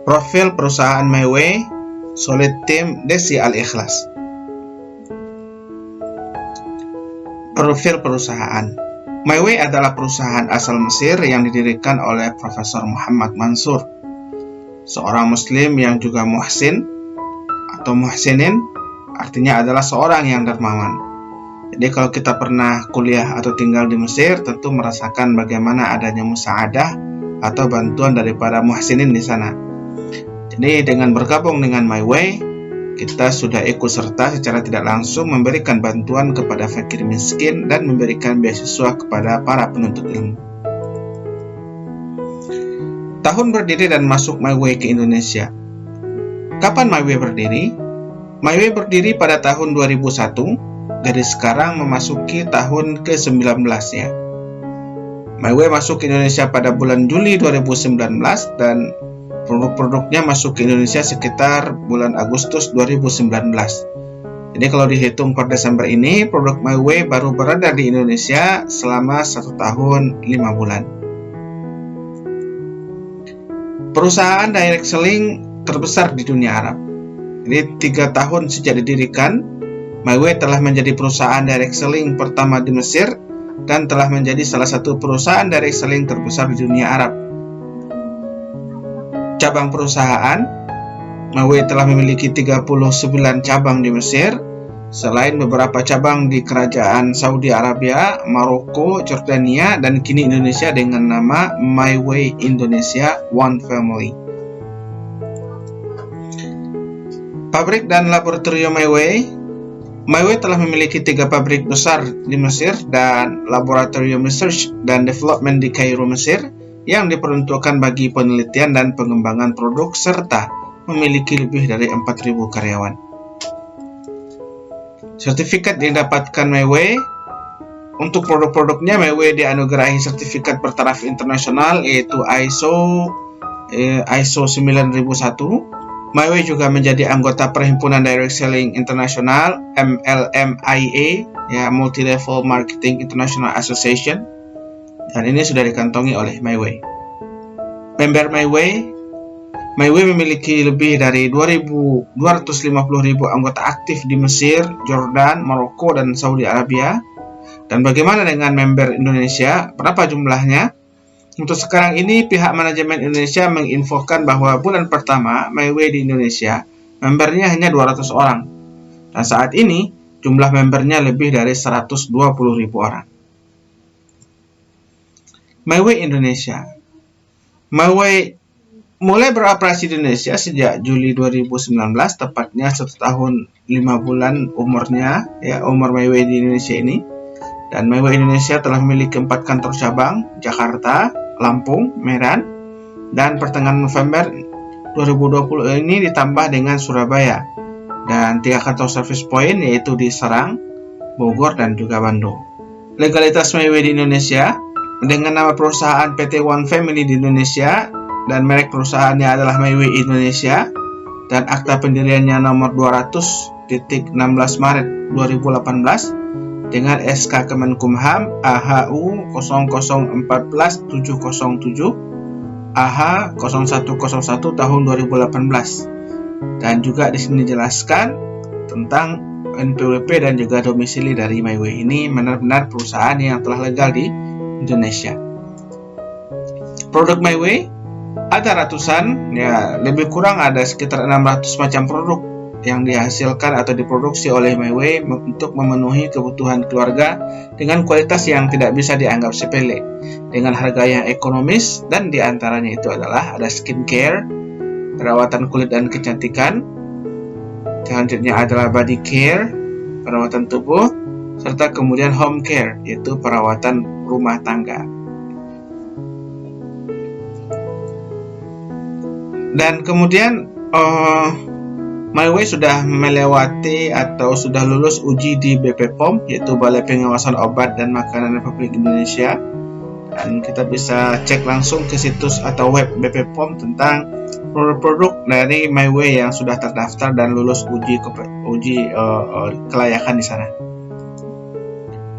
Profil perusahaan MyWay, Solid Team, Desi Al-Ikhlas. Profil perusahaan. MyWay adalah perusahaan asal Mesir yang didirikan oleh Profesor Muhammad Mansur, seorang muslim yang juga muhsin atau muhsinin, artinya adalah seorang yang dermawan. Jadi kalau kita pernah kuliah atau tinggal di Mesir, tentu merasakan bagaimana adanya musaadah atau bantuan daripada muhsinin di sana. Jadi dengan bergabung dengan MyWay, kita sudah ikut serta secara tidak langsung memberikan bantuan kepada fakir miskin dan memberikan beasiswa kepada para penuntut ilmu. Tahun berdiri dan masuk MyWay ke Indonesia. Kapan MyWay berdiri? MyWay berdiri pada tahun 2001, jadi sekarang memasuki tahun ke-19 ya. MyWay masuk ke Indonesia pada bulan Juli 2019 dan produk-produknya masuk ke Indonesia sekitar bulan Agustus 2019. Jadi kalau dihitung per Desember ini, produk MyWay baru berada di Indonesia selama 1 tahun 5 bulan. Perusahaan direct selling terbesar di dunia Arab. Jadi 3 tahun sejak didirikan, MyWay telah menjadi perusahaan direct selling pertama di Mesir dan telah menjadi salah satu perusahaan direct selling terbesar di dunia Arab. Cabang perusahaan, MyWay telah memiliki 39 cabang di Mesir, selain beberapa cabang di Kerajaan Saudi Arabia, Maroko, Jordania, dan kini Indonesia dengan nama MyWay Indonesia One Family. Pabrik dan laboratorium MyWay. MyWay telah memiliki 3 pabrik besar di Mesir dan laboratorium research dan development di Kairo, Mesir, yang diperuntukkan bagi penelitian dan pengembangan produk serta memiliki lebih dari 4.000 karyawan. Sertifikat yang didapatkan MyWay. Untuk produk-produknya, MyWay dianugerahi sertifikat bertaraf internasional yaitu ISO 9001. MyWay juga menjadi anggota Perhimpunan Direct Selling International MLMIA, ya, Multi Level Marketing International Association. Dan ini sudah dikantongi oleh MyWay. Member MyWay memiliki lebih dari 250.000 anggota aktif di Mesir, Jordan, Maroko, dan Saudi Arabia. Dan bagaimana dengan member Indonesia? Berapa jumlahnya? Untuk sekarang ini, pihak manajemen Indonesia menginfokan bahwa bulan pertama MyWay di Indonesia, membernya hanya 200 orang. Dan saat ini, jumlah membernya lebih dari 120.000 orang. MyWay Indonesia. MyWay mulai beroperasi di Indonesia sejak Juli 2019, tepatnya 1 tahun 5 bulan umurnya, ya, umur MyWay di Indonesia ini. Dan MyWay Indonesia telah memiliki 4 kantor cabang, Jakarta, Lampung, Medan, dan pertengahan November 2020 ini ditambah dengan Surabaya, dan 3 kantor service point yaitu di Serang, Bogor, dan juga Bandung. Legalitas MyWay di Indonesia dengan nama perusahaan PT One Family di Indonesia dan merek perusahaannya adalah MyWay Indonesia dan akta pendiriannya nomor 200.16 Maret 2018 dengan SK Kemenkumham AHU 0014707 AH 0101 tahun 2018. Dan juga di sini dijelaskan tentang NPWP dan juga domisili dari MyWay. Ini benar-benar perusahaan yang telah legal di Indonesia. Produk MyWay ada ratusan, ya, lebih kurang ada sekitar 600 macam produk yang dihasilkan atau diproduksi oleh MyWay untuk memenuhi kebutuhan keluarga dengan kualitas yang tidak bisa dianggap sepele, dengan harga yang ekonomis, dan diantaranya itu adalah ada skincare, perawatan kulit dan kecantikan, selanjutnya adalah body care, perawatan tubuh, serta kemudian home care, yaitu perawatan rumah tangga. Dan kemudian MyWay sudah melewati atau sudah lulus uji di BPOM, yaitu Balai Pengawasan Obat dan Makanan Republik Indonesia. Dan kita bisa cek langsung ke situs atau web BPOM tentang produk-produk dari MyWay yang sudah terdaftar dan lulus uji kelayakan di sana.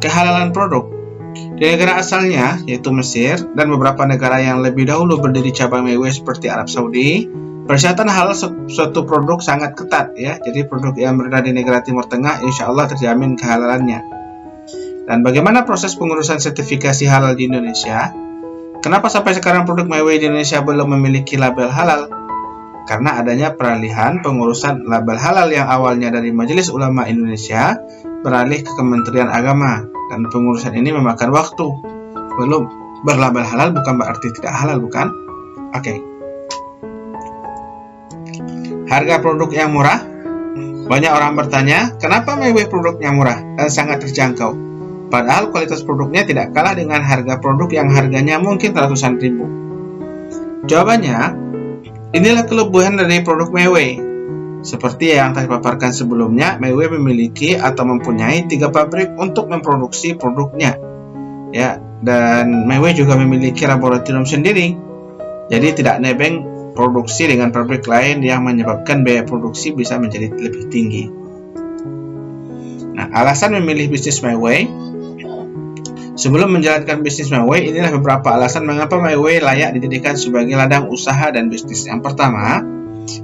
Kehalalan produk di negara asalnya yaitu Mesir dan beberapa negara yang lebih dahulu berdiri cabang MyWay seperti Arab Saudi, Persyaratan halal suatu produk sangat ketat ya. Jadi produk yang berada di negara Timur Tengah insya Allah terjamin kehalalannya. Dan bagaimana proses pengurusan sertifikasi halal di Indonesia? Kenapa sampai sekarang produk MyWay di Indonesia belum memiliki label halal? Karena adanya peralihan pengurusan label halal yang awalnya dari Majelis Ulama Indonesia beralih ke Kementerian Agama, dan pengurusan ini memakan waktu. Belum berlabel halal bukan berarti tidak halal, bukan? Oke. Harga produk yang murah. Banyak orang bertanya, kenapa MyWay produknya murah dan sangat terjangkau? Padahal kualitas produknya tidak kalah dengan harga produk yang harganya mungkin ratusan ribu. Jawabannya, inilah kelebihan dari produk MyWay. Seperti yang saya paparkan sebelumnya, MyWay memiliki atau mempunyai 3 pabrik untuk memproduksi produknya. Ya, dan MyWay juga memiliki laboratorium sendiri. Jadi tidak nebeng produksi dengan pabrik lain yang menyebabkan biaya produksi bisa menjadi lebih tinggi. Nah, alasan memilih bisnis MyWay. Sebelum menjalankan bisnis MyWay, inilah beberapa alasan mengapa MyWay layak dijadikan sebagai ladang usaha dan bisnis. Yang pertama,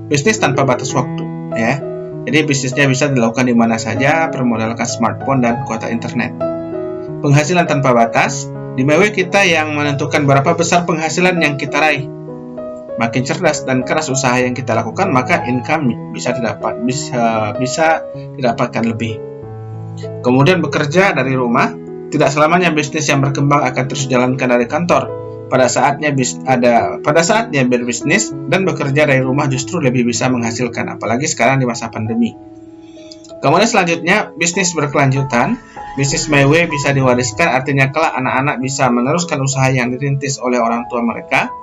bisnis tanpa batas waktu, ya. Jadi bisnisnya bisa dilakukan di mana saja, bermodalkan smartphone dan kuota internet. Penghasilan tanpa batas. Di MyWay kita yang menentukan berapa besar penghasilan yang kita raih. Makin cerdas dan keras usaha yang kita lakukan, maka income bisa didapatkan lebih. Kemudian bekerja dari rumah. Tidak selamanya bisnis yang berkembang akan terus jalankan dari kantor. Pada saatnya berbisnis dan bekerja dari rumah justru lebih bisa menghasilkan, apalagi sekarang di masa pandemi. Kemudian selanjutnya, bisnis berkelanjutan. Bisnis MyWay bisa diwariskan, artinya kelak anak-anak bisa meneruskan usaha yang dirintis oleh orang tua mereka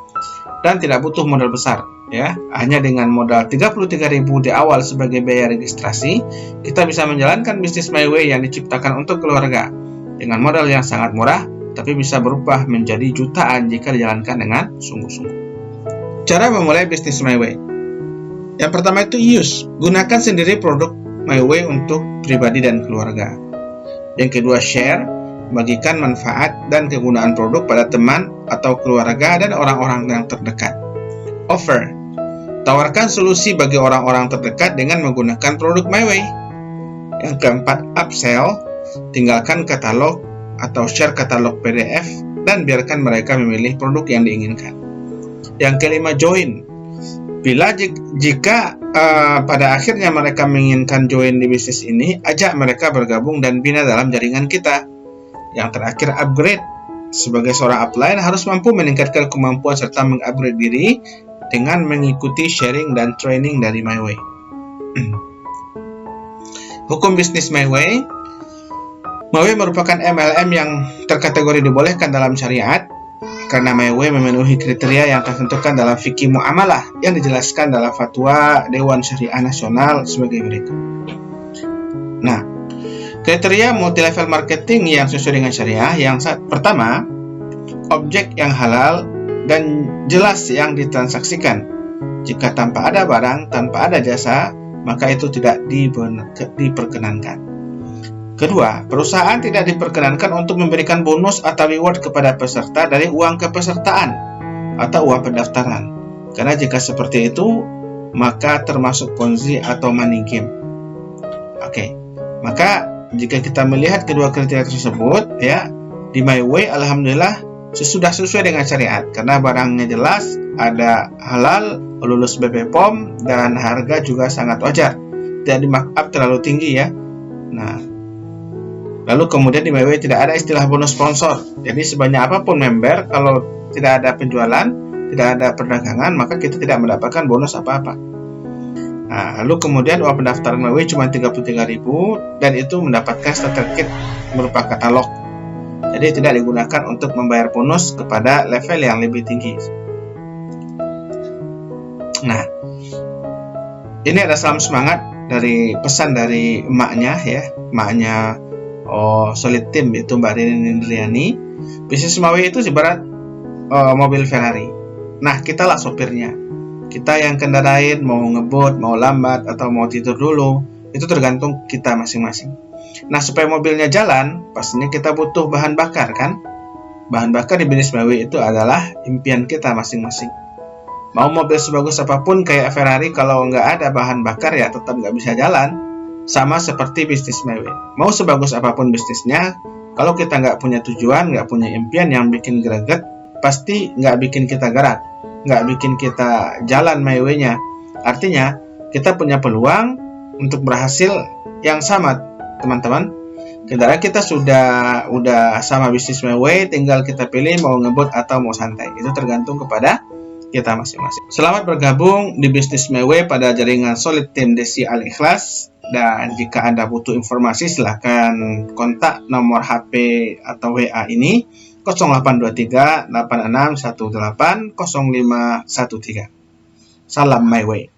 dan tidak butuh modal besar. Ya, hanya dengan modal 33.000 di awal sebagai biaya registrasi, kita bisa menjalankan bisnis MyWay yang diciptakan untuk keluarga. Dengan modal yang sangat murah, tapi bisa berubah menjadi jutaan jika dijalankan dengan sungguh-sungguh. Cara memulai bisnis MyWay. Yang pertama itu use. Gunakan sendiri produk MyWay untuk pribadi dan keluarga. Yang kedua, share. Bagikan manfaat dan kegunaan produk pada teman atau keluarga dan orang-orang yang terdekat. Offer. Tawarkan solusi bagi orang-orang terdekat dengan menggunakan produk MyWay. Yang keempat, upsell. Tinggalkan katalog atau share katalog PDF dan biarkan mereka memilih produk yang diinginkan. Yang kelima, join. Jika pada akhirnya mereka menginginkan join di bisnis ini, ajak mereka bergabung dan bina dalam jaringan kita. Yang terakhir, upgrade. Sebagai seorang upline harus mampu meningkatkan kemampuan serta mengupgrade diri dengan mengikuti sharing dan training dari MyWay. Hukum bisnis MyWay. MyWay merupakan MLM yang terkategori dibolehkan dalam syariat karena MyWay memenuhi kriteria yang tertentukan dalam fikih muamalah yang dijelaskan dalam fatwa Dewan Syariah Nasional sebagai berikut. Nah, kriteria multi-level marketing yang sesuai dengan syariah. Yang pertama, objek yang halal dan jelas yang ditransaksikan. Jika tanpa ada barang, tanpa ada jasa, maka itu tidak diperkenankan. Kedua, perusahaan tidak diperkenankan untuk memberikan bonus atau reward kepada peserta dari uang kepesertaan atau uang pendaftaran. Karena jika seperti itu, maka termasuk Ponzi atau money game. Oke, maka jika kita melihat kedua kriteria tersebut, ya, di MyWay alhamdulillah sudah sesuai dengan syariat karena barangnya jelas, ada halal, lulus BPOM, dan harga juga sangat wajar. Tidak di markup terlalu tinggi ya. Nah, lalu kemudian di MyWay tidak ada istilah bonus sponsor. Jadi sebanyak apapun member, kalau tidak ada penjualan, tidak ada perdagangan, maka kita tidak mendapatkan bonus apa-apa. Nah, lalu kemudian uang pendaftaran MyWay cuma 33.000 dan itu mendapatkan starter kit berupa katalog. Jadi tidak digunakan untuk membayar bonus kepada level yang lebih tinggi. Nah, ini ada salam semangat dari pesan dari emaknya ya, emaknya Solid Team, itu Mbak Rini Indriani. Bisnis MyWay itu ibarat mobil Ferrari. Nah, kita lah sopirnya. Kita yang kendarain, mau ngebut, mau lambat, atau mau tidur dulu, itu tergantung kita masing-masing. Nah, supaya mobilnya jalan, pastinya kita butuh bahan bakar kan? Bahan bakar di bisnis MyWay itu adalah impian kita masing-masing. Mau mobil sebagus apapun kayak Ferrari, kalau nggak ada bahan bakar ya tetap nggak bisa jalan. Sama seperti bisnis MyWay. Mau sebagus apapun bisnisnya, kalau kita nggak punya tujuan, nggak punya impian yang bikin greget, pasti nggak bikin kita gerak, nggak bikin kita jalan MyWay-nya. Artinya, kita punya peluang untuk berhasil yang sama, teman-teman. Kita udah sama bisnis MyWay, tinggal kita pilih mau ngebut atau mau santai. Itu tergantung kepada kita masing-masing. Selamat bergabung di bisnis MyWay pada jaringan Solid Team Desi Al Ikhlas. Dan jika Anda butuh informasi, silahkan kontak nomor HP atau WA ini 0823 8618 0513. Salam MyWay.